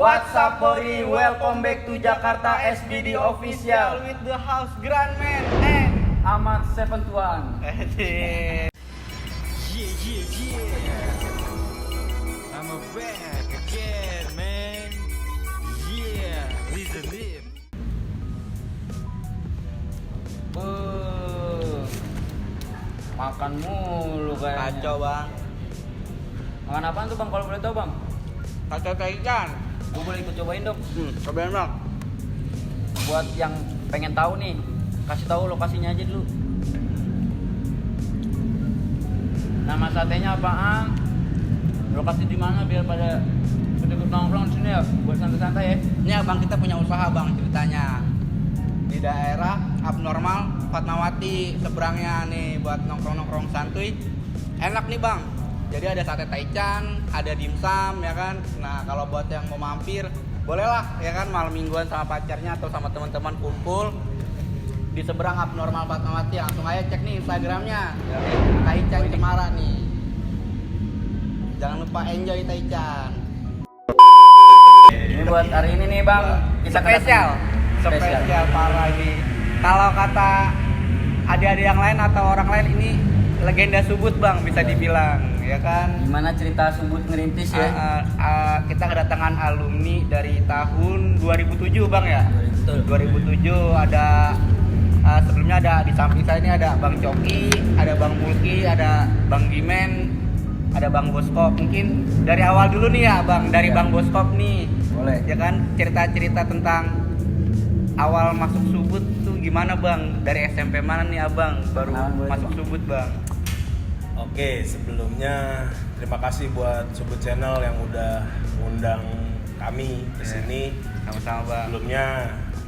What's up, Bori? Welcome back to Jakarta SBD Official with the house grandman and Ahmad 71. yeah. I'm back again, man. Yeah, listen it. Makan mulu kayaknya. Kacau bang, Makan apaan tuh bang? Kalau boleh tahu bang? kacau kayak ikan. Gue boleh ikut cobain dong. Cobain bang. Buat yang pengen tahu nih, kasih tahu lokasinya aja dulu. Nama satenya apaan? Lokasi di mana biar pada ikut nongkrong di sini ya, buat santai-santai ya. Ini abang kita punya usaha bang ceritanya di daerah Abnormal Fatmawati, seberangnya nih buat nongkrong santuy. Enak nih bang. Jadi ada sate taichan, ada dimsum ya kan. Nah kalau buat yang mau mampir, bolehlah ya kan malam mingguan sama pacarnya atau sama teman-teman kumpul di seberang Abnormal Fatmawati. Langsung aja cek nih Instagramnya, Taichan Cemara nih. Jangan lupa enjoy Taichan. Ini buat hari ini nih bang, kita Spesial parah ini. Kalau kata adik-adik yang lain atau orang lain, ini legenda Subud bang, bisa dibilang ya kan. Gimana cerita Subud ngerintis ya? Kita kedatangan alumni dari tahun 2007 bang ya. Betul. 2007 ada sebelumnya ada di samping saya ini ada Bang Coki, ada Bang Mulki, ada Bang Gimen, ada Bang Boskop. Mungkin dari awal dulu nih ya bang, dari Ya. Bang Boskop nih. Boleh. Ya kan, cerita-cerita tentang awal masuk Subud tuh gimana bang? Dari SMP mana nih abang baru Boleh, masuk Bang. Subud bang? Oke, sebelumnya terima kasih buat Subud Channel yang udah ngundang kami ke sini. Sama-sama bang. Sebelumnya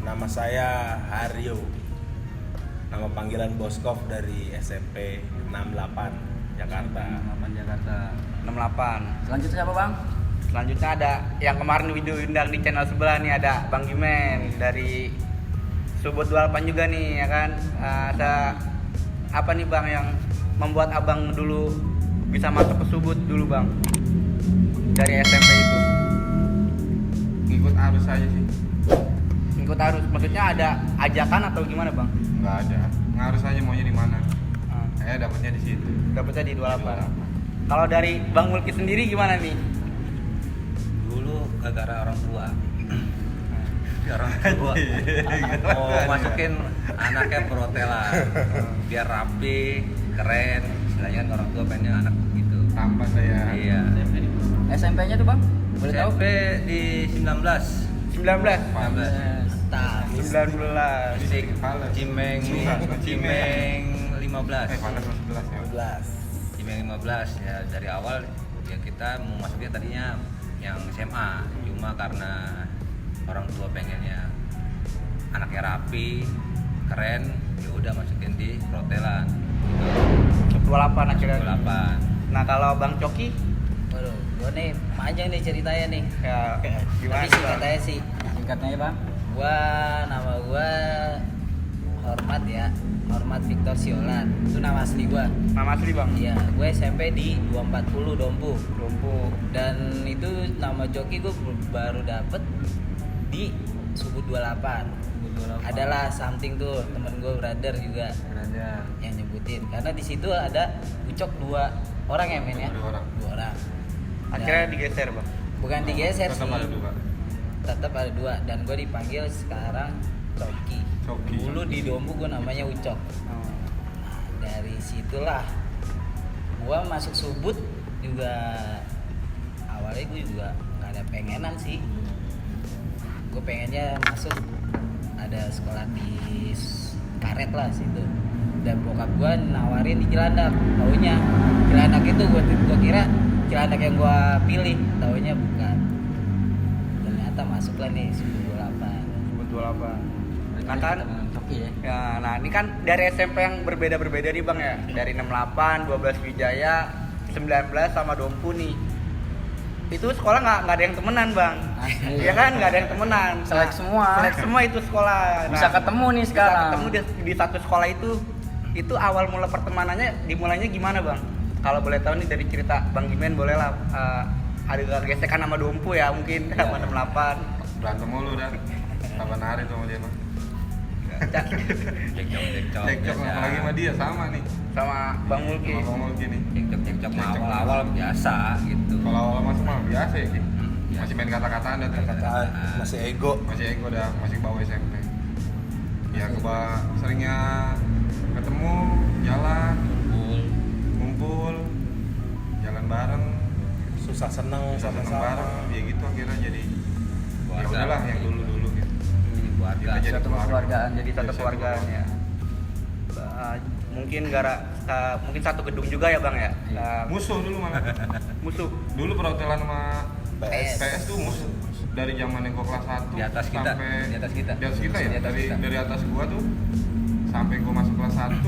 nama saya Haryo. Nama panggilan Boskov dari SMP 68 Jakarta. 68 Jakarta. 68. Selanjutnya siapa bang? Selanjutnya ada yang kemarin video undang di channel sebelah nih, ada Bang Gimen dari Subud 28 juga nih ya kan. Ada apa nih bang yang membuat abang dulu bisa masuk ke Subud dulu bang? Dari SMP itu. Ngikut arus aja sih, Ikut arus, maksudnya ada ajakan atau gimana bang? nggak ada ngarus aja maunya di mana. Ah, Saya dapatnya di situ. dapetnya di 28. Kalau dari Bang Mulki sendiri gimana nih? Dulu gara-gara orang tua. Orang tua mau masukin anaknya perhotelan biar rapi, keren. Istilahnya kan orang tua pengen anak gitu. Tampak saya. Iya. SMP-nya tuh bang? Boleh tahu? SMP di 19. 19. 19. Mantap. 19. Di Fales. Cimeng 15. Fales 11 ya. Cimeng 15 ya, dari awal ya kita mau masuknya tadinya yang SMA, cuma karena orang tua pengennya anaknya rapi, keren, ya udah masukin di perhotelan. Gitu. 28 akhirnya. 28. Nah kalau Bang Coki Waduh, gue nih panjang nih ceritanya nih. ya gimana Tapi singkat Bang? aja sih. Singkatnya ya bang? Nama gua Hormat ya. Hormat Victor Siolan. Itu nama asli gua. Nama asli Bang? Iya, gue SMP di 240 Dompu. Dompu. Dan itu nama joki gue baru dapet di Subud 28. Adalah something tuh, temen gue brother juga yang nyebutin. Karena di situ ada Ucok 2 orang ya men ya? 2 orang. 2 orang. Akhirnya Dan digeser Bang? bukan digeser sih. Tetap ada 2. Tetap ada 2 dan gue dipanggil sekarang Coki. Dulu di Dombu gue namanya Ucok. Nah, dari situlah gue masuk Subud juga. Awalnya gue juga nggak ada pengenan sih. Gue pengennya masuk ada sekolah di Karet lah situ. Dan bokap gue nawarin di Cilandak. Taunya Cilandak itu gue kira Cilandak yang gue pilih. Taunya bukan. Ternyata masuklah nih Subud 28. Subud 28. Nah kan, Coki ya. ya, nah ini kan dari SMP yang berbeda-berbeda nih Bang ya. Dari 68, 12 Wijaya, 19 sama Dompu nih. Itu sekolah nggak ada yang temenan Bang. Iya kan, nggak ada yang temenan. Selek semua. Selek semua itu sekolah. Bisa ketemu nih sekarang. Bisa ketemu di satu sekolah itu. Itu awal mula pertemanannya dimulainya gimana Bang? Kalau boleh tahu nih dari cerita Bang Gimen boleh lah. ada gesekan sama Dompu ya mungkin sama 68. Berantem mulu dah. Kapan hari tuh sama dia mah. Cekcok Cekcok biasa. apalagi sama dia sama nih. Sama Bang Mulki. Sama Bang Mulki nih. Cekcok mah Cekcok. awal-awal biasa gitu. Kalau awal masuk mah biasa ya Ki. Biasa. Masih main kata-kataan dah tuh. Kataan masih ego. Masih ego dah, masih bawa SMP. Ya seringnya ketemu, jalan, ngumpul, jalan bareng, Susah seneng seneng sama-sama. bareng, ya gitu akhirnya jadi ya Keluarga. udahlah yang dulu gitu. Jadi keluarga. Kita jadi Satu keluargaan, jadi satu Jadi keluargaan ya. Mungkin mungkin satu gedung juga ya Bang ya. Musuh dulu malah. Musuh. Dulu perhotelan sama PS. PS tuh musuh dari zaman yang gua kelas 1 Di atas kita, sampai di atas kita. Di atas kita ya. Di atas dari kita. dari atas gua tuh sampai gua masuk kelas 1,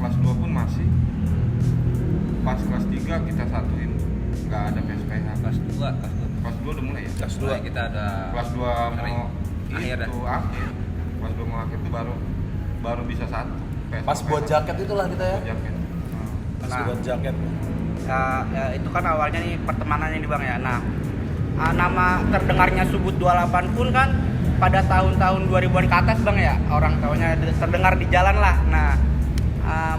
kelas 2 pun masih. Pas kelas 3 kita satuin. Enggak ada PSPH. Kelas 2, Kelas 2 udah mulai ya. Kelas Mulai 2. kita ada Kelas 2 sering. mau Akhir dah. itu akhir. Kelas 2 mau akhir tuh baru bisa satu. Pas buat jaket itulah kita ya. Buat jaket. Pas Nah. buat jaket. Ya, itu kan awalnya nih pertemanannya nih Bang ya. Nah, nama terdengarnya Subut 28 pun kan pada tahun-tahun 2000-an ke atas Bang ya. Orang tahunya terdengar di jalan lah. Nah,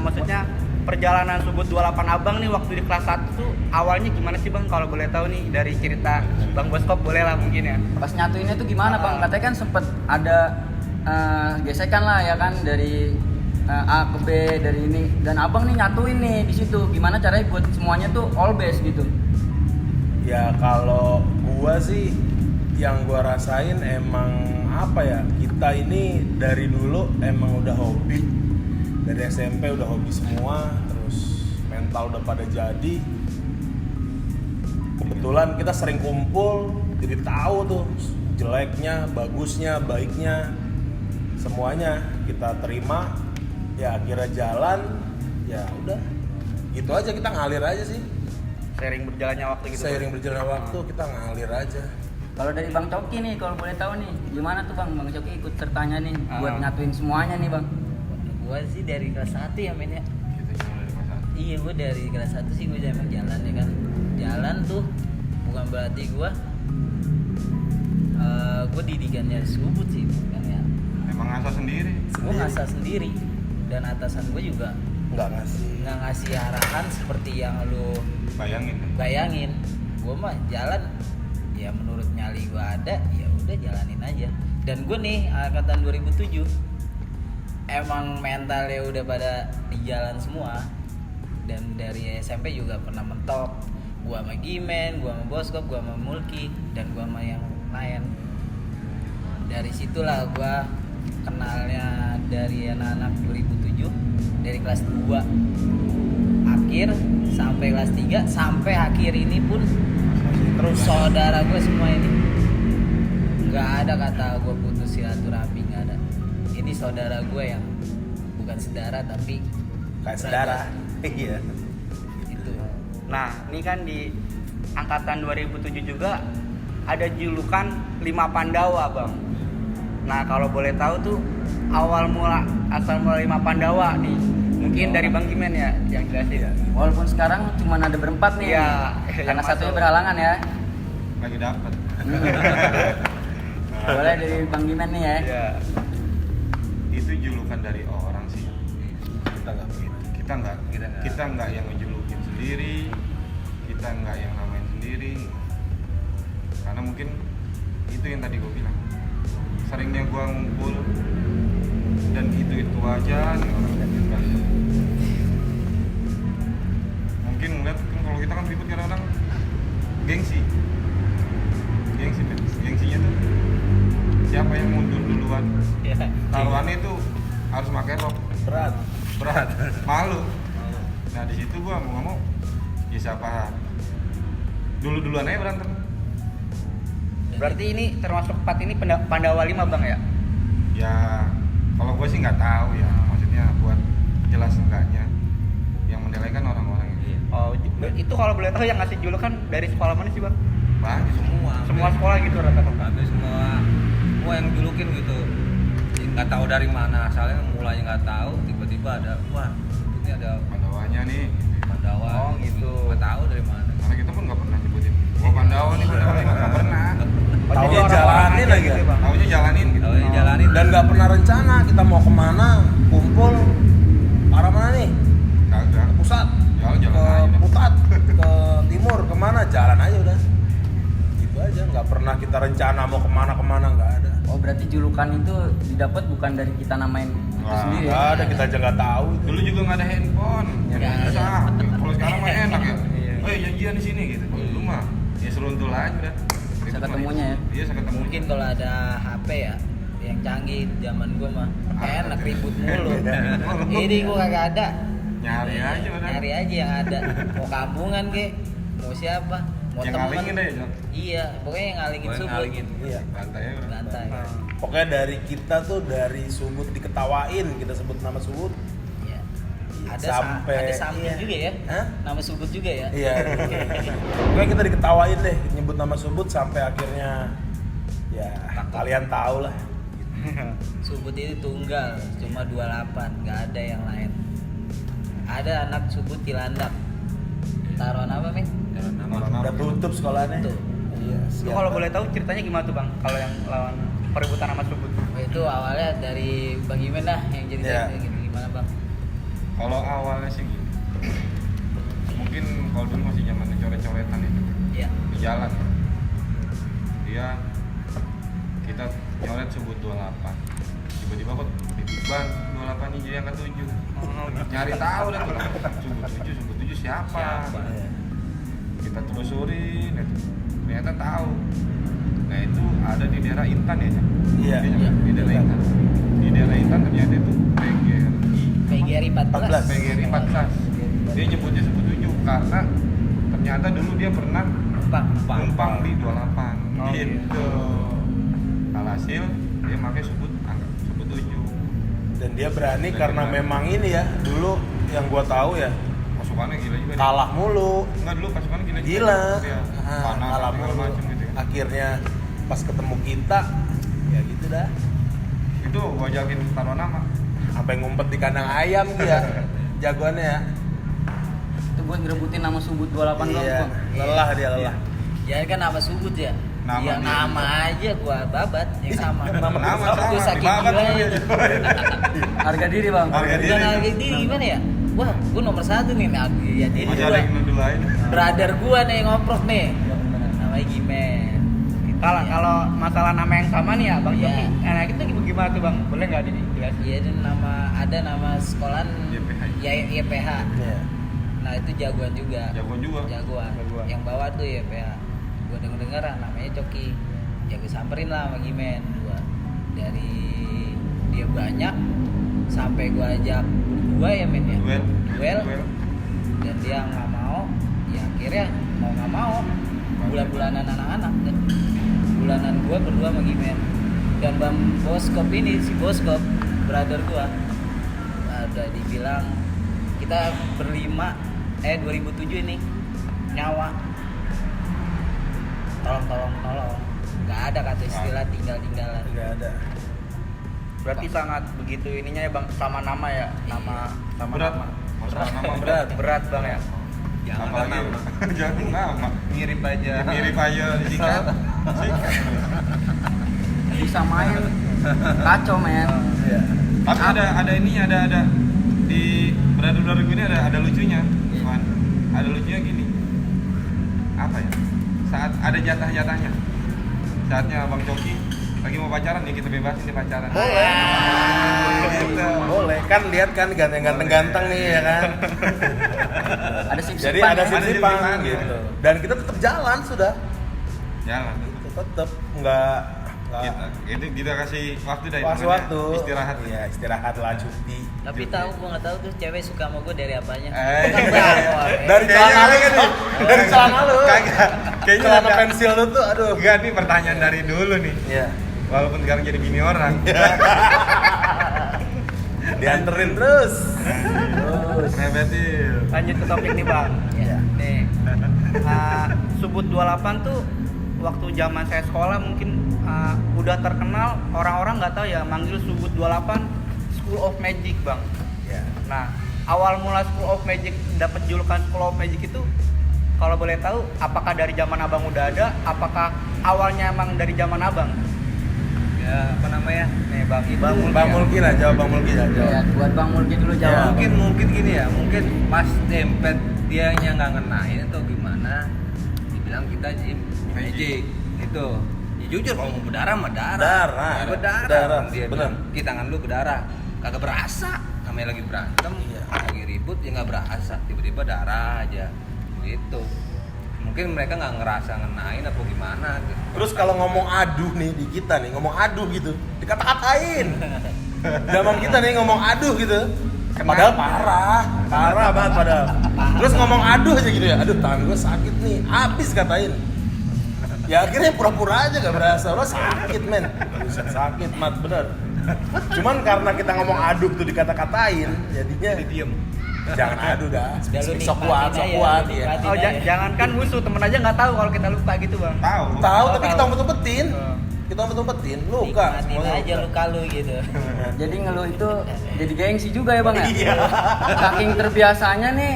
maksudnya perjalanan Subut 28 Abang nih waktu di kelas 1 tuh awalnya gimana sih Bang? Kalau boleh tahu nih dari cerita Bang Boskop boleh lah mungkin ya. Pas nyatuinnya tuh gimana Bang? Katanya kan sempet ada gesekan lah ya kan dari A ke B dari ini dan abang nih nyatuin nih di situ. Gimana caranya buat semuanya tuh all base gitu? Ya kalau gua sih yang gua rasain emang apa ya, kita ini dari dulu emang udah hobi, dari SMP udah hobi semua, terus mental udah pada jadi. Kebetulan kita sering kumpul, jadi tahu tuh jeleknya, bagusnya, baiknya, semuanya kita terima. Ya akhirnya jalan, ya udah gitu aja, kita ngalir aja sih. Seiring berjalannya waktu gitu. Seiring berjalannya waktu kita ngalir aja. Kalau dari Bang Coki nih, kalau boleh tahu nih, gimana tuh Bang Coki ikut sertanya nih buat nyatuin semuanya nih Bang? Gua sih dari kelas 1 ya men ya. Kita jalan dari kelas 1. Iya, gua dari kelas 1 sih gua emang jalan ya kan. Jalan tuh bukan berarti gua didikannya Subut sih bukan ya. Emang ngasah sendiri. Gua ngasah sendiri dan atasan gua juga Nggak ngasih. nggak ngasih arahan seperti yang lu Bayangin. bayangin. Gua mah jalan ya menurut nyali gua ada, ya udah jalanin aja. Dan gua nih angkatan 2007 emang mentalnya udah pada di jalan semua. Dan dari SMP juga pernah mentok. Gua sama Gimen, gua sama Boskop, gua sama Mulki, dan gua sama yang lain. Dari situlah gua kenalnya dari anak-anak 2007 dari kelas 2 akhir sampai kelas 3 sampai akhir ini pun terus saudara gue semua ini nggak ada kata gue putus silaturahmi, nggak ada. Ini saudara gue yang bukan saudara tapi Kayak saudara. Iya. itu. Nah, ini kan di angkatan 2007 juga ada julukan 5 Pandawa, Bang. Nah, kalau boleh tahu tuh awal mula asal mula 5 Pandawa nih. Mungkin dari Bang Gimen ya yang jelasin. Walaupun sekarang cuma ada berempat nih, Iya, karena yang satunya masuk. berhalangan ya. Lagi dapat. Boleh dari Bang Gimen nih ya. Iya. Itu julukan dari orang sih. Kita nggak begitu. Kita nggak yang ngejulukin sendiri. Kita nggak yang namain sendiri. Karena mungkin itu yang tadi gue bilang. Seringnya gue ngumpul dan itu aja nih orang kan. Mungkin ngeliat kan kalau kita kan ribut kadang-kadang gengsi gengsinya tuh siapa yang mundur duluan. Ya. Taruhannya itu harus pakai rok Berat. berat malu. Nah di situ gua mau ngomong ya siapa duluan aja berantem. Berarti ini termasuk 4 ini Pandawa 5, Bang ya? Ya kalau gue sih nggak tahu ya, maksudnya buat jelas enggaknya yang menilai kan orang-orang ini. Oh, itu kalau boleh tahu yang ngasih julukan dari sekolah mana sih, Bang? Banyak Semua sekolah gitu rata-rata. Hampir semua yang julukin gitu, nggak tahu dari mana asalnya, mulanya nggak tahu, tiba-tiba ada wah ini ada Pandawanya nih. Pandawa Oh, gitu. nggak tahu dari mana. Karena kita pun nggak pernah nyebutin Gua Pandawa nih nggak pernah. Taunya jalanin aja. Taunya jalanin gitu. Kalau jalanin Dan nggak pernah rencana kita mau kemana, kumpul arah mana nih? Kagak. Ke pusat, Jalan-jalan ke aja. Putat, ke timur, kemana? Jalan aja udah. Gitu aja, nggak pernah kita rencana mau kemana nggak ada. Oh berarti julukan itu didapat bukan dari kita namain itu Wah, sendiri. Nggak ada, kita aja nggak tahu. Dulu juga nggak ada handphone. Nggak ada. Susah. Kalau sekarang mah enak ya. Iya. Oh janjian di sini gitu. Kalau dulu mah ya seruntul aja udah. Bisa ketemunya ya? Iya, bisa ketemu. Mungkin kalau ada HP ya yang canggih zaman gua mah enak ribut mulu. Ini gua kagak ada. Nyari aja udah. Nyari aja yang ada. Mau kampungan kek, mau siapa? Mau Yang temen. ngalingin deh, Jok. Iya, pokoknya yang ngalingin Pokoknya Subut. ngalingin. Iya. Santai ya udah. Santai. Pokoknya dari kita tuh dari Subut diketawain, kita sebut nama Subut. Iya. Ada Sampai- ada samping iya. juga ya. Hah? Nama Subut juga ya. Iya. Pokoknya kita diketawain deh, nyebut nama Subut sampai akhirnya ya kalian tahu lah. Subut itu tunggal, cuma 28, nggak ada yang lain. Ada anak Subut Cilandak. Taruhan apa, Min? jalan nama. Udah tutup sekolahnya. Tuh. Iya. Itu kalau boleh tahu ceritanya gimana tuh bang? Kalau yang lawan perebutan sama Subut? Oh, itu awalnya dari Bang Imen dah yang jadi Iya. gimana Bang? Kalau awalnya sih gitu. Mungkin kalau dulu masih zamannya coret-coretan ya. Iya. Di jalan. Dia kita nyoret Subut 28. Tiba-tiba kok titipan 28 nya jadi angka 7. Nyari tahu dah tuh. Subut 7 siapa? Iya. Kita telusurin itu. Ternyata tahu. Nah, itu ada di daerah Intan ya, Cak? Iya. Di daerah Intan. Di daerah Intan ternyata itu PGRI 14. PGRI 14. Dia nyebutnya Subut 7 karena ternyata dulu dia pernah numpang di 28. Oh, Gitu. Alhasil dia pakai Subut 7. Dan dia berani Dan karena dia berani. memang ini ya, dulu yang gua tahu ya, Pasukannya gila juga. kalah mulu. Enggak dulu pasukannya gila juga. Gila. Dia Ah, panas kalah segala mulu. macam gitu ya. Akhirnya pas ketemu kita, ya gitu dah. Itu gua ajakin taruhan nama. Sampai ngumpet di kandang ayam dia. Jagoannya ya. Itu buat ngerebutin nama Subut 28 doang Iya. Bang. Lelah dia lelah. Ya kan nama Subut ya. Nama Ya dia. nama aja gua babat yang sama. Nama Itu sama. saking Dibabat sama gilanya. dia. Harga diri Bang. Harga diri. Bukan harga diri gimana ya? Wah, gua nomor 1 nih. Nah, ya jadi Masih ada gua. yang nundulain. Brother gua nih yang ngoprok nih. Namanya Gimen. Kalau masalah nama yang sama nih ya bang Iya. Joki, enak itu gimana tuh bang? Boleh nggak dijelasin? Iya, dan ada nama sekolahan YPH. ya YPH. Iya. Nah, itu jagoan juga. Jagoan juga. Jagoan. Jagoan. Yang bawa tuh YPH. Gua denger namanya Coki. Ya gue samperin lah sama Gimen gua. Dari dia banyak sampai gua ajak gua ya men ya. Duel. Dan dia nggak mau. Ya akhirnya mau nggak mau. Bulan-bulanan anak-anak kan. Bulanan gua berdua sama Gimen. Dan Bang Boskop ini, si Boskop, brother gua, ada dibilang kita berlima 2007 ini nyawa tolong nggak ada kata istilah tinggal-tinggalan. Enggak ada. Berarti sangat begitu ininya ya bang, sama nama ya, nama sama Berat. nama. Masalah nama berat. Berat bang ya. Jangan Apalagi nama. jangan nama. Mirip aja. Mirip aja disikat. Bisa main kacau men. Iya. Tapi ada ini ada di brother gue ini ada lucunya. Man. Ada lucunya gini. Apa ya? Saat ada jatah-jatahnya. Saatnya Bang Coki lagi mau pacaran ya kita bebasin dia pacaran. Boleh. Gitu. Boleh. Kan lihat kan ganteng-ganteng nih ya kan. Ada sip-sipan. Jadi ada ya. sip-sipan sip-sipan, gitu. Dan kita tetap jalan sudah. Jalan. Tetap enggak Kita kasih waktu dari pas waktu istirahat. Iya, istirahat lah cuti. Tapi tahu gua nggak tahu tuh cewek suka sama gua dari apanya. Eh. Kan bawah, Dari Kayaknya celana lu kagak nih. Dari celana lu. Kagak. Kayaknya Celana agak- pensil lu tuh aduh. Enggak nih pertanyaan dari dulu nih. Iya. Walaupun sekarang jadi bini orang. Dianterin terus. Rebetil. Lanjut ke topik nih bang. Iya. Nih, Subut 28 tuh waktu zaman saya sekolah mungkin udah terkenal, orang-orang nggak tahu ya manggil Subut 28 School of Magic bang. Iya. Nah, awal mula School of Magic dapat julukan School of Magic itu kalau boleh tahu, apakah dari zaman abang udah ada? Apakah awalnya emang dari zaman abang? Ya apa namanya? Nih Bang Mulki lah, jawab Bang Mulki lah. Ya, buat Bang Mulki dulu Ya, jawab. Mungkin gini ya, mungkin pas dempet dianya nggak ngenain atau gimana, dibilang kita magic itu. Ya, jujur kalau mau berdarah mah Darah. berdarah. Dia bener. bilang, "Ki, tangan lu berdarah, kagak berasa." Namanya lagi berantem, Iya. lagi ribut ya nggak berasa, tiba-tiba darah aja gitu. Mungkin mereka nggak ngerasa ngenain apa gimana gitu. Terus kalau ngomong aduh nih di kita nih, ngomong aduh gitu, dikata-katain. Zaman kita nih ngomong aduh gitu. Padahal parah banget padahal. Terus ngomong aduh aja gitu ya, aduh tangan gue sakit nih, habis katain. Ya akhirnya pura-pura aja gak berasa, lo sakit men. Buset, sakit mat bener. Cuman karena kita ngomong aduh tuh dikata-katain, jadinya Diem. jangan aduh dah. Udah lu Sok kuat, nikmatin aja, kuat lu ya. nikmatin Oh, aja. jangankan musuh, temen aja nggak tahu kalau kita luka gitu bang. Tahu. Tahu tapi kita tahu. umpet-umpetin. Kita umpet-umpetin, luka. Nikmatin semuanya aja luka. luka lu gitu. Jadi ngeluh itu jadi gengsi juga ya Bang ya? Iya. Saking terbiasanya nih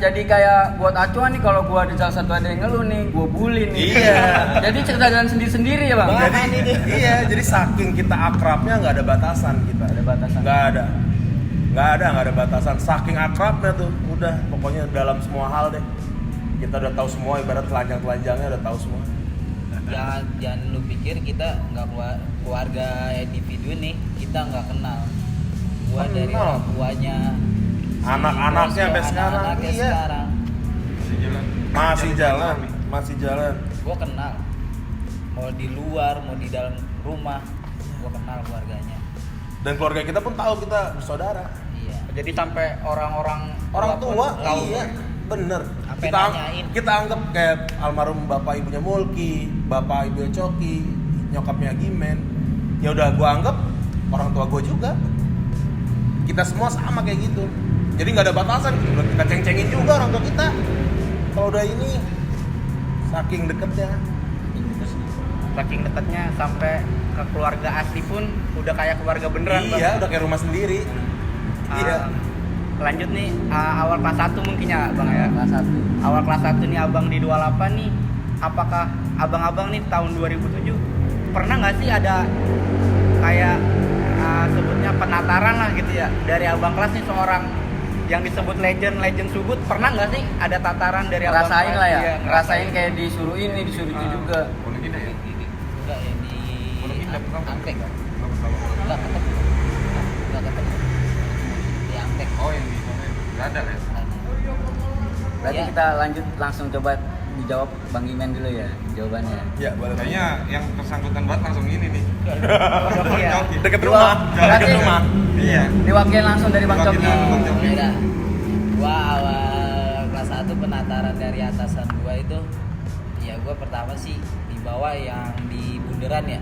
jadi kayak buat acuan nih kalau gua di salah satu ada yang ngeluh nih, gua bully nih. Iya. Jadi cerita jalan sendiri-sendiri ya Bang? Jadi saking kita akrabnya nggak ada batasan kita. Ada batasan. Nggak ada batasan. Saking akrabnya tuh, udah pokoknya dalam semua hal deh. Kita udah tahu semua, ibarat telanjang-telanjangnya udah tahu semua. Jangan lu pikir kita nggak keluarga individu nih, kita nggak kenal. Gua dari Kenal. orang tuanya, si Anak-anaknya bosnya, sampai sekarang, anak-anaknya iya. sekarang. Masih jalan. Masih jalan. Gua kenal. Mau di luar, mau di dalam rumah, gua kenal keluarganya. Dan keluarga kita pun tahu kita bersaudara. Iya. Jadi sampai orang-orang Orang pun tua, tahu. iya, bener. Sampai Kita, nanyain. kita anggap kayak almarhum bapak ibunya Mulki, bapak ibunya Coki, nyokapnya Gimen. Ya udah gua anggap orang tua gua juga. Kita semua sama kayak gitu. Jadi nggak ada batasan, udah kita ceng-cengin juga orang tua kita. Kalau udah ini saking deketnya. Saking dekatnya sampai ke keluarga asli pun udah kayak keluarga beneran bang. Iya, udah kayak rumah sendiri. Iya. Lanjut nih, awal kelas 1 mungkin ya bang ya. Kelas 1. Awal kelas 1 nih abang di 28 nih, apakah abang-abang nih tahun 2007 pernah nggak sih ada kayak sebutnya penataran lah gitu ya dari abang kelas nih, seorang yang disebut legend Subud, pernah nggak sih ada tataran dari abang Ngerasain kelas? lah ya, Iya, ngerasain kayak disuruh ini, disuruh itu juga. Pondok Indah ya? Enggak ya di Pondok Indah bukan? Ampek. Belum tahu. Enggak ketemu. Enggak ketemu. Di Ampek. Oh yang di sana nggak ada ya? Berarti Iya. kita lanjut langsung coba dijawab Bang Imen dulu ya jawabannya. Ya, boleh. Kayaknya yang bersangkutan banget langsung ini nih. Iya. Coki. Deket rumah, Berarti deket rumah. Iya. diwakilin langsung dari Bang Diwakilin Coki. langsung Bang Coki. Beda. Gua awal kelas 1 penataran dari atasan gua itu, ya gua pertama sih dibawa yang di bundaran ya.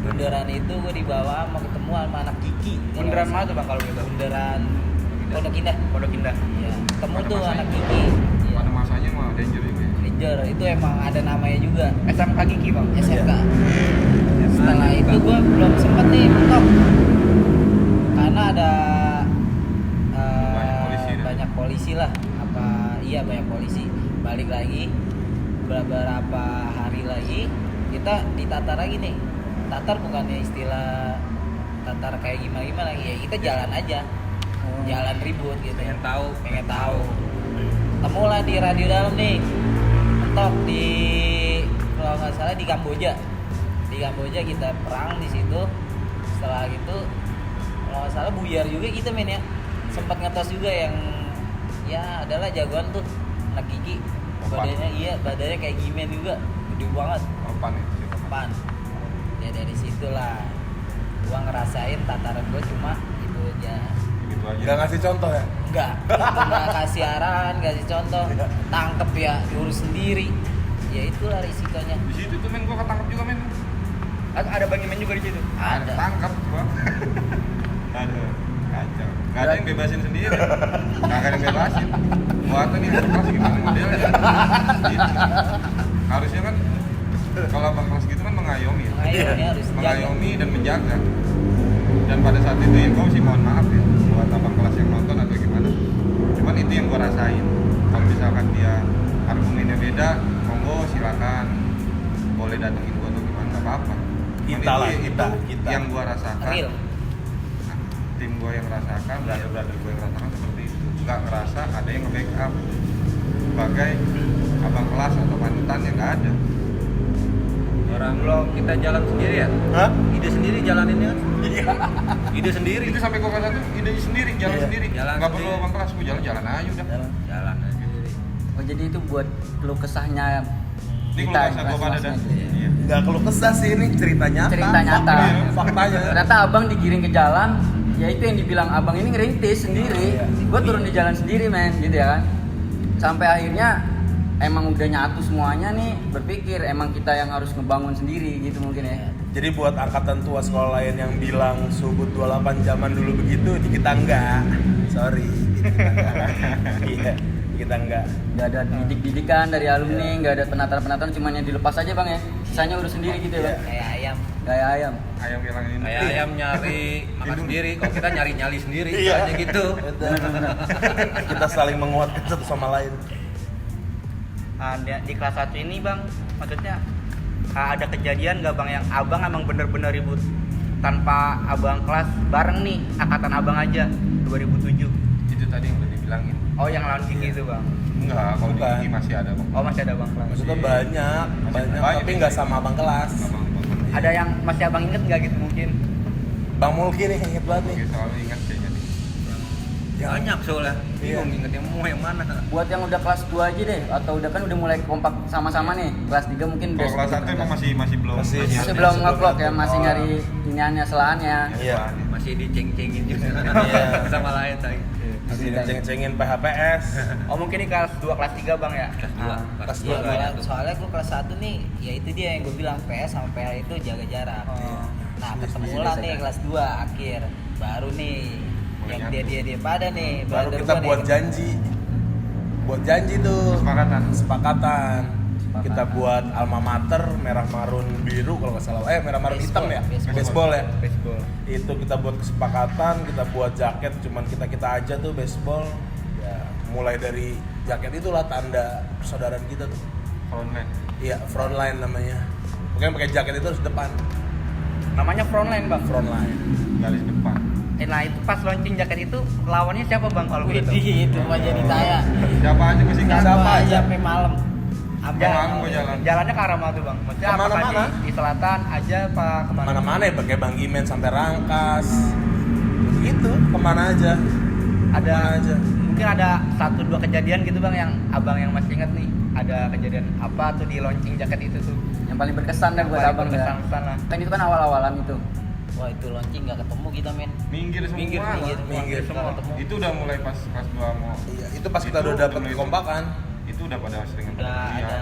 Bundaran itu gua dibawa mau ketemu sama anak Kiki. Bundaran mana tuh bang kalau gitu? Bundaran Pondok Indah. Pondok Indah. Ya, ketemu Pada tuh masanya. anak Kiki. Ya. Pada masanya mah danger juga ya. Ranger itu emang ada namanya juga. SMK Gigi bang. SMK. Setelah itu gue belum sempet nih mentok karena ada Banyak polisi dah. banyak polisi lah. Banyak polisi. Balik lagi beberapa hari lagi kita ditatar lagi nih. Tatar bukannya istilah tatar kayak gimana ya, kita jalan aja, jalan ribut gitu. Pengen tahu. Pengen tahu. Temulah di radio dalam nih, mentok di kalau nggak salah di Kamboja. Di Kamboja kita perang di situ. Setelah itu kalau nggak salah buyar juga kita men ya. Sempat ngetos juga yang ya adalah jagoan tuh anak Gigi. Badannya kayak Gimen juga, gede banget. Apaan ya? Pan. Ya dari situlah gua ngerasain tataran gua cuma itu aja. Gitu aja. Nggak ngasih contoh ya? Enggak kasih arahan, kasih contoh, tangkep ya, diurus sendiri. Ya itulah risikonya. Di situ tuh men gua ketangkep juga men. Ada Bang Imen juga di situ. Ada. Tangkap gua. Aduh, kacau. Gak ada yang bebasin sendiri. Gak ada yang bebasin. Buat nih kelas gimana modelnya? Gitu. Harusnya kan kalau abang kelas gitu kan mengayomi ya. Mengayomi harus jaga. Mengayomi dan menjaga. Dan pada saat itu ya gua sih mohon maaf ya buat abang kelas yang nonton atau gimana. Cuman itu yang gua rasain. Kalau misalkan dia argumennya beda, monggo silakan, boleh datengin gua atau gimana, nggak apa-apa. Cuman Kita lah, itu kita. yang gua rasakan, Real. tim gua yang rasakan, brother gua yang rasakan seperti itu, nggak ngerasa ada yang nge-backup sebagai abang kelas atau panutan yang nggak ada. Orang kita jalan sendiri ya. Hah? Ide sendiri jalaninnya kan. Iya. Ide sendiri. Itu sampai gua kelas 1 ide sendiri, jalan Iya. sendiri, Jalan nggak perlu sendiri. abang kelas, gua jalan aja udah. Jalan aja sendiri. Oh jadi itu buat keluh kesahnya Ini kita kalau bahasa gua pada dah. kelas-kelasnya. Iya. Nggak keluh kesah sih, ini cerita nyata. Cerita nyata. Faktanya. Ternyata abang digiring ke jalan, ya itu yang dibilang abang ini ngerintis sendiri. Iya. Gue turun di jalan sendiri men, gitu ya kan. Sampai akhirnya emang udah nyatu semuanya nih, berpikir emang kita yang harus ngebangun sendiri gitu mungkin ya. Jadi buat angkatan tua sekolah lain yang bilang Subud 28 zaman dulu begitu, di kita enggak. Sorry, di kita enggak. Iya, di kita enggak. Gak ada didik-didikan dari alumni, gak ada penataran-penataran, cuman yang dilepas aja bang ya. Sisanya urus sendiri gitu ya bang. Kayak ayam. Kayak ayam. Ayam hilang ini. Kayak ayam nyari makan sendiri, kalau kita nyari sendiri, Iya. aja gitu. Kita saling menguatkan satu sama lain. Di kelas 1 ini bang, maksudnya ada kejadian nggak bang yang abang emang bener-bener ribut tanpa abang kelas bareng nih, angkatan abang aja 2007? Itu tadi yang udah dibilangin. Oh yang lawan Kiki itu bang? Enggak, kalau di Bukan. Gigi masih ada bang. Oh masih ada bang kelas. Maksudnya banyak, banyak, tapi nggak sama abang kelas. Abang. Ada yang masih abang inget nggak gitu mungkin? Bang Mulki nih, inget banget nih. Oke, selalu ingat kayaknya nih. Banyak soalnya. Bingung Iya. inget yang mau yang mana. Buat yang udah kelas 2 aja deh, atau udah kan udah mulai kompak sama-sama nih. Kelas 3 mungkin Kalau udah kelas 1 emang masih belum. Masih- masih Masih belum sebelum nge-vlog ya, itu. masih nyari iniannya, selahannya. Iya. Masih diceng-cengin juga. Iya. Sama lain saya. Masih ceng-cengin PHPS. Oh mungkin di kelas 2 kelas 3 bang ya? Kelas 2. Kelas Iya, dua. soalnya gue kelas 1 nih, ya itu dia yang gue bilang PS sama PH itu jaga jarak. Oh. Nah, Sendiri- ketemu sendiri lah biasa nih kan. kelas 2 akhir. Baru nih Mulai yang nyatu. dia pada nih. Baru brother kita gua nih. buat janji. Buat janji tuh. Kesepakatan. Kesepakatan. Kita buat alma mater merah marun biru kalau nggak salah. Merah marun hitam ya. Baseball. Baseball ya. Baseball. Itu kita buat kesepakatan, kita buat jaket cuman kita aja tuh baseball. Ya, mulai dari jaket itulah tanda persaudaraan kita tuh. Frontline. Iya, frontline namanya. Pokoknya pakai jaket itu harus depan. Namanya frontline bang. Frontline. Garis depan. Nah itu pas launching jaket itu lawannya siapa bang kalau boleh tahu? Widih, itu mah jadi tanya. Siapa aja pasti kan? Siapa aja? Sampai malam. Malam gua jalan. Jalannya ke arah mana tuh bang? Maksudnya apakah Kemana-mana. di selatan aja apa kemana? Mana-mana ya pakai Bang Gimen sampai Rangkas. Gitu, kemana aja. Ada Kemana aja. mungkin ada 1-2 kejadian gitu bang yang abang yang masih ingat nih. Ada kejadian apa tuh di launching jaket itu tuh? Yang paling berkesan deh buat Paling abang ya. berkesan lah. Kan itu kan awal-awalan itu. Wah, itu launching nggak ketemu kita, men. Minggir semua. Minggir semua. Nggak ketemu. Itu udah mulai pas kelas 2 mau. Iya, itu pas kita Itu udah dapat mulai- kekompakan. Itu udah pada sering Udah ada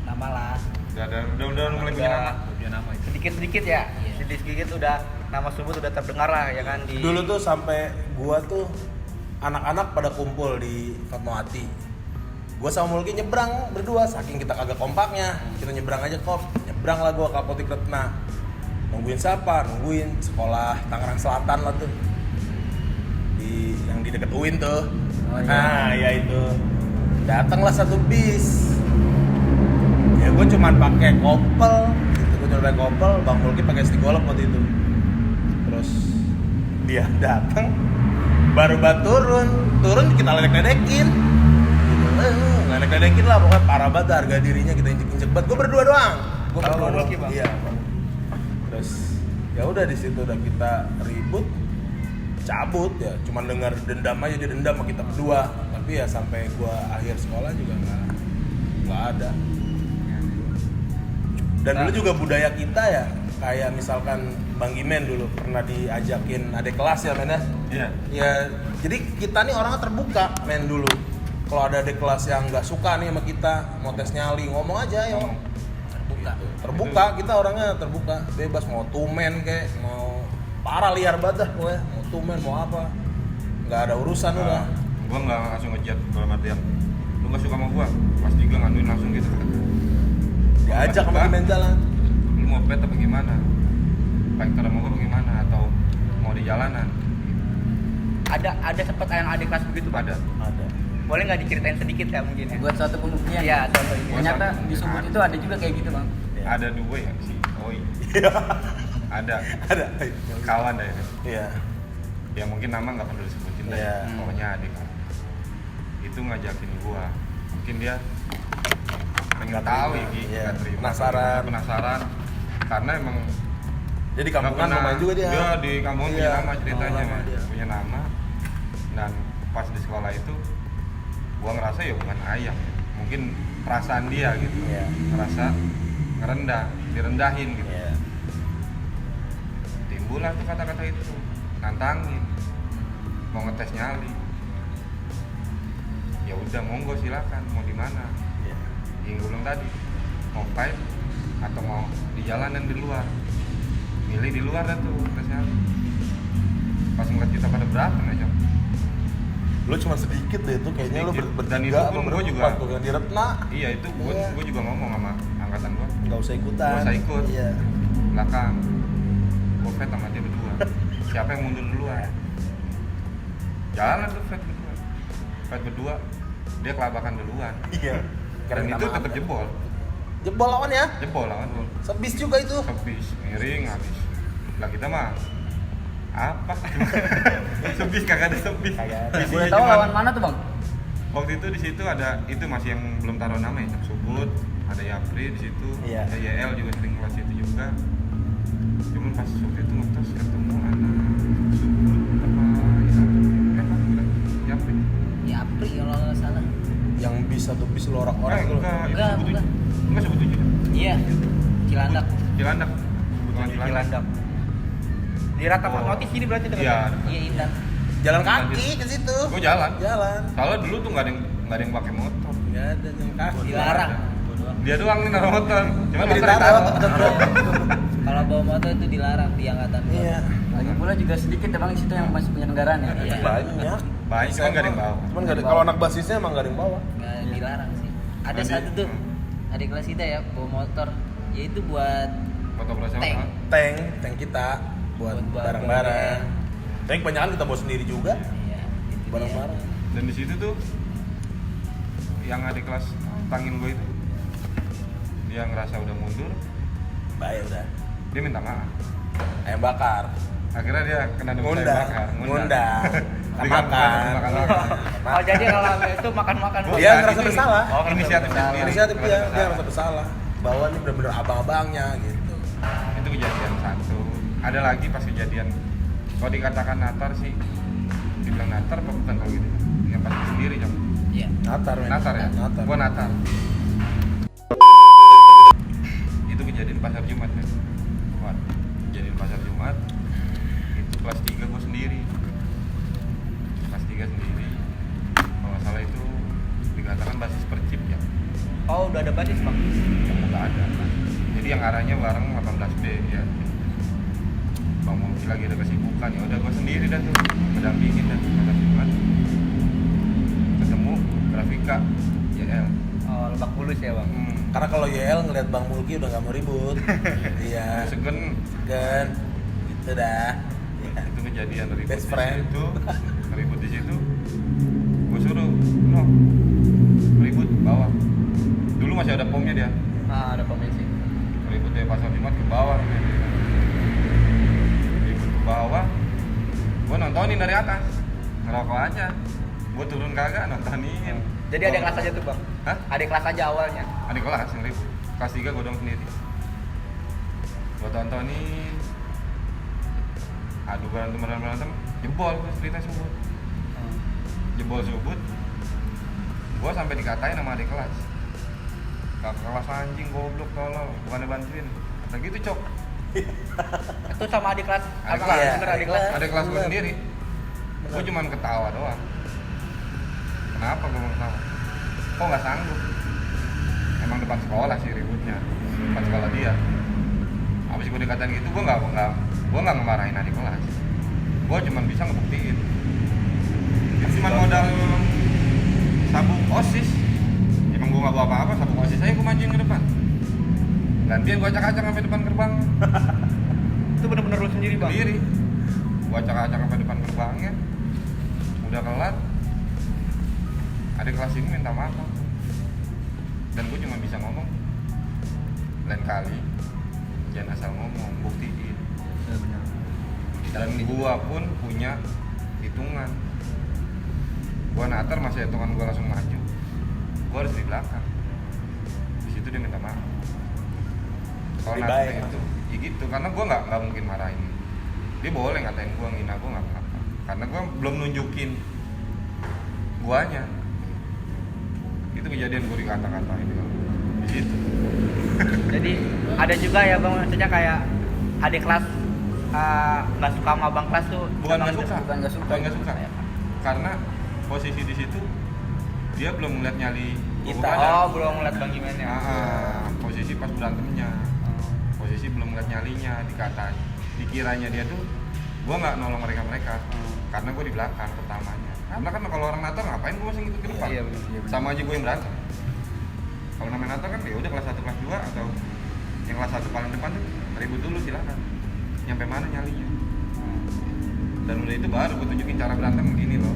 nama lah. udah mulai punya nama. Punya nama itu. Sedikit-sedikit ya. Iya. Sedikit-sedikit udah nama Subud udah terdengar lah ya kan di. Dulu tuh sampai gua tuh anak-anak pada kumpul di Fatmawati. Gua sama Mulki nyebrang berdua, saking kita kagak kompaknya. Kita nyebrang aja kok. Nyebrang lah gua ke Apotik Retna. Nungguin siapa? Nungguin sekolah Tangerang Selatan lah tuh. Yang di deket UIN tuh. Oh, iya. Nah, ya itu. Datanglah satu bis. Ya gue cuman pakai kopel, gitu. Gue cuma pakai kopel, Bang Mulki pakai stigolop waktu itu. Terus dia datang, baru turun kita ledek-ledekin. Ledek-ledekin lah, pokoknya parah banget harga dirinya kita injek-injek banget. Gue berdua doang. Gue Kalau berdua Bang doang. Mulki, Bang? Iya. Terus ya udah di situ udah kita ribut, cabut ya. Cuman dengar dendam aja, dia dendam sama kita berdua. Tapi ya sampai gua akhir sekolah juga nggak ada. Dan dulu juga budaya kita ya, kayak misalkan Bang Gimen dulu pernah diajakin adik kelas ya men ya. Iya. Ya, jadi kita nih orangnya terbuka men dulu. Kalau ada adik kelas yang nggak suka nih sama kita, mau tes nyali, ngomong aja ya. Terbuka. Terbuka, kita orangnya terbuka, bebas mau tumen kayak mau parah liar banget dah pokoknya. Mau tumen mau apa, nggak ada urusan udah. Gua nggak langsung ngejat dalam artian lu nggak suka sama gua, pasti gua ngaduin langsung gitu. Diajak sama Nggak Gimen suka, jalan. lu mau pet apa gimana? Fighter sama gua bagaimana atau mau di jalanan? Ada sempat yang adik kelas begitu Bang? Ada. Ada. Boleh nggak diceritain sedikit ya mungkin ya? Buat suatu pembuktian. Iya, contoh ini. Ternyata di Subud itu ada juga kayak gitu bang. Ada dua ya si Oi. ada kawan deh Iya. ya mungkin nama nggak perlu disebutin deh. Iya. Pokoknya adik itu ngajakin gua, mungkin dia pengen Nggak tahu terima. ya Gi, Iya. nggak terima. Penasaran. Penasaran karena emang Jadi nggak kampungan pernah- lumayan juga dia. di kampung punya Iya. nama ceritanya Oh, nama Mas. dia. Punya nama. Dan pas di sekolah itu gua ngerasa ya bukan ayam ya. Mungkin perasaan dia gitu. Iya. Ngerasa direndahin gitu. Iya. Timbul lah tuh kata-kata itu, nantangin, mau ngetes nyali. Ya udah monggo silakan, mau di mana? Iya. Yang gue bilang tadi, mau fight atau mau di jalanan di luar. Milih di luar dah tuh tes nyali. Pas ngeliat kita pada berapa nih Cok? Lu cuma sedikit deh itu kayaknya lu Sedikit. bertiga Dan itu pun apa gua berempat juga- tuh yang di Retna. Iya itu gue Iya. juga ngomong sama angkatan gue Nggak usah ikutan. Nggak usah ikut. Iya. belakang. Gue fight sama dia berdua. Siapa yang mundur duluan? Jalan tuh fight berdua. Fight berdua, dia kelabakan duluan. Iya. Dan Minta itu maaf. tetap jebol. Jebol lawan ya. Jebol lawan lu. Sebis juga itu. Sebis, miring habis. Lah kita mah apa? Sebis kagak ada sebis. Kagak ada. Isinya Boleh tahu cuman- lawan mana tuh bang? Waktu itu di situ ada itu masih yang belum taruh nama ya, Subud, ada Yapri di situ, Iya. ada YL juga sering kelas itu juga. Cuman pas waktu itu ngetes ketemu anak Subud sama Yapri. Ya Apri kalau nggak salah. Yang bis satu bis lu orang-orang itu. Enggak, itu Enggak, Subud bukan. tujuh. Enggak Subud tujuh. Iya. Cilandak. Cilandak. Bukan Cilandak. Cilandak. Di Rata Fatmawati sini berarti dekat. Iya. Iya Intan. Jalan kaki ke situ. Gua jalan. Jalan. Soalnya dulu tuh nggak ada yang pakai motor. Enggak ada jalan kaki. Dilarang. Dia doang nih naruh motor. Cuma Tapi motor ditaruh. ditaruh. Kalau bawa motor itu dilarang di angkatan gua. Iya. Lagi pula juga sedikit ya bang di situ yang masih punya kendaraan ya. Iya. Banyak. Banyak, cuman nggak ada yang bawa. Cuman nggak ada. Kalau anak basisnya emang nggak ada yang bawa. Nggak dilarang sih. Ada Jadi- satu tuh adik kelas kita ya bawa motor. Ya itu buat Foto operasional. Tank. Tank kita buat Buat barang-barang. Tank kebanyakan kita bawa sendiri juga. Iya, itu dia. Barang-barang. Dan di situ tuh yang adik kelas tangin gue itu dia ngerasa udah mundur, Baik udah. dia minta maaf. Ayam bakar. Akhirnya dia kena demi Ngundang. Ngundang. Makan. Oh jadi kalau itu makan-makan. Dia ngerasa bersalah. Oh, Inisiatif dia sendiri. Inisiatif dia Ngerasa ngerasa bersalah. Bahwa ini benar-benar abang-abangnya gitu. Itu kejadian satu. Ada lagi pas kejadian kalau dikatakan natar sih, dibilang natar apa bukan kalau gitu? Yang pasti sendiri Jam. Iya. Natar men. Natar ya? Natar. Gua natar. Itu kejadian pasar Jumat kan? Wah, kejadian pasar Jumat. Itu kelas 3 gua sendiri. Kelas 3 sendiri. Kalau nggak salah itu dikatakan basis percip ya. Oh udah ada basis bang. Yang nggak ada. Jadi yang arahnya bareng 18B ya. Bang Mungki lagi ada kesibukan ya udah gua sendiri dah tuh mendampingin dan pasar Jumat. Ketemu Grafika YL. Oh Lebak Bulus ya bang. Karena kalau YL ngeliat Bang Mulki udah nggak mau ribut. Iya. Segen Kan. Gitu dah. Iya. itu kejadian ribut Best di friend. situ, ribut di situ. Gue suruh, no, ribut bawah. Dulu masih ada pomnya dia. Ah ada komisi. Ribut dari pasar Jumat ke bawah. Ribut ke bawah. Gue nontonin dari atas, ngerokok aja. Gue turun kagak nontonin. Jadi ada kelas aja tuh bang. Hah? Ada kelas aja awalnya. Adik kelas yang ribut. Kelas 3 gue dong sendiri. Gue tontonin. Aduh berantem, jebol gue cerita Subud. Jebol Subud. Gue sampai dikatain sama adik kelas. Kakak kelas anjing, goblok, tolol, bukannya bantuin. Kata gitu Cok. Itu sama adik kelas. Adik Abang kelas. ada bener adik kelas. Adik kelas gue Bener. sendiri. Gue cuman ketawa doang. Kenapa gue mau ketawa? Kok nggak sanggup? Emang depan sekolah sih ributnya, depan sekolah dia. Abis gue dikatain gitu, gue nggak ngemarahin adik kelas. Gue cuman bisa ngebuktiin. Itu cuma modal sabuk OSIS. Emang gue nggak bawa apa-apa, sabuk OSIS aja gue majuin ke depan. Gantian gue acak-acak sampai depan gerbang. Itu bener-bener lu sendiri bang. Sendiri. Gue acak-acak sampai depan gerbangnya. Udah kelar. adik kelas ini minta maaf langsung. Dan gue cuma bisa ngomong, lain kali jangan asal ngomong, buktiin. Dan gua pun punya hitungan. Gua natar masih hitungan gua langsung maju. Gua harus di belakang. Di situ dia minta maaf. Kalau Lebih natar baik, itu, ya gitu. Karena gua nggak mungkin marahin. Dia boleh ngatain gua, ngina gua nggak apa-apa. Karena gua belum nunjukin guanya. Itu kejadian gua dikata-katain di situ. Jadi ada juga ya bang, maksudnya kayak adik kelas nggak suka sama abang kelas tuh. Bukan Abang nggak suka, bukan nggak suka. bukan nggak suka. Karena posisi di situ dia belum ngeliat nyali Kita. Oh belum ngeliat bang Jimennya. posisi pas berantemnya, posisi belum ngeliat nyalinya, dikatain, dikiranya dia tuh gua nggak nolong mereka karena gua di belakang pertamanya. Karena kan kalau orang natar ngapain gua masih ngikut ke depan? Iya, bener. Sama aja gua yang berantem. Kalau namanya natar kan ya udah kelas 1 kelas 2 atau yang kelas 1 paling depan tuh ribut dulu silakan. Nyampe mana nyalinya? Dan udah itu baru gue tunjukin cara berantem begini loh.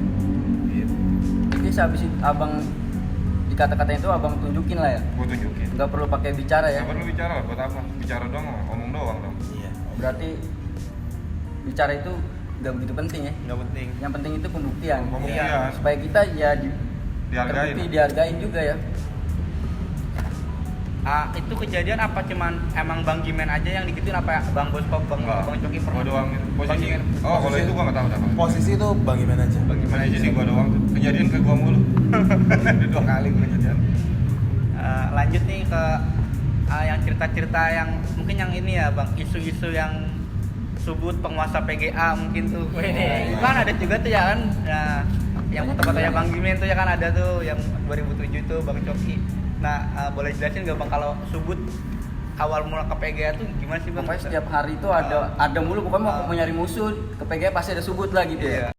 Gitu. Jadi sehabis itu abang dikata-katain itu abang tunjukin lah ya. Gue tunjukin. Nggak perlu pakai bicara ya. Nggak perlu bicara lah, buat apa? Bicara doang, ngomong doang dong. Iya. Berarti bicara itu nggak begitu penting ya. Nggak penting. Yang penting itu pembuktian. Pembuktian. Iya. Supaya kita ya Dihargain. terbukti, dihargain juga ya. Itu kejadian apa cuman emang bang Jimen aja yang digituin apa ya? Bang Bosko, bang Coki Gue pernah? doang itu. Bang Posisi. Jimen. Oh, kalau itu gue nggak tahu dah. Posisi itu bang gimana aja? Gimana aja sih gue doang tuh. Kejadian ke gue mulu. Udah 2 kali gue kejadian. Lanjut nih ke yang cerita-cerita yang mungkin yang ini ya bang, isu-isu yang subut penguasa PGA mungkin tuh. Kan ada juga tuh ya kan, nah, yang foto-fotonya bang Jimen tuh ya kan ada tuh yang 2007 tuh bang Coki. Nah boleh jelasin nggak bang kalau subut awal mula ke PGA tuh gimana sih bang? Pokoknya setiap hari itu ada mulu pokoknya mau nyari musuh ke PGA pasti ada subut lah gitu ya. Iya.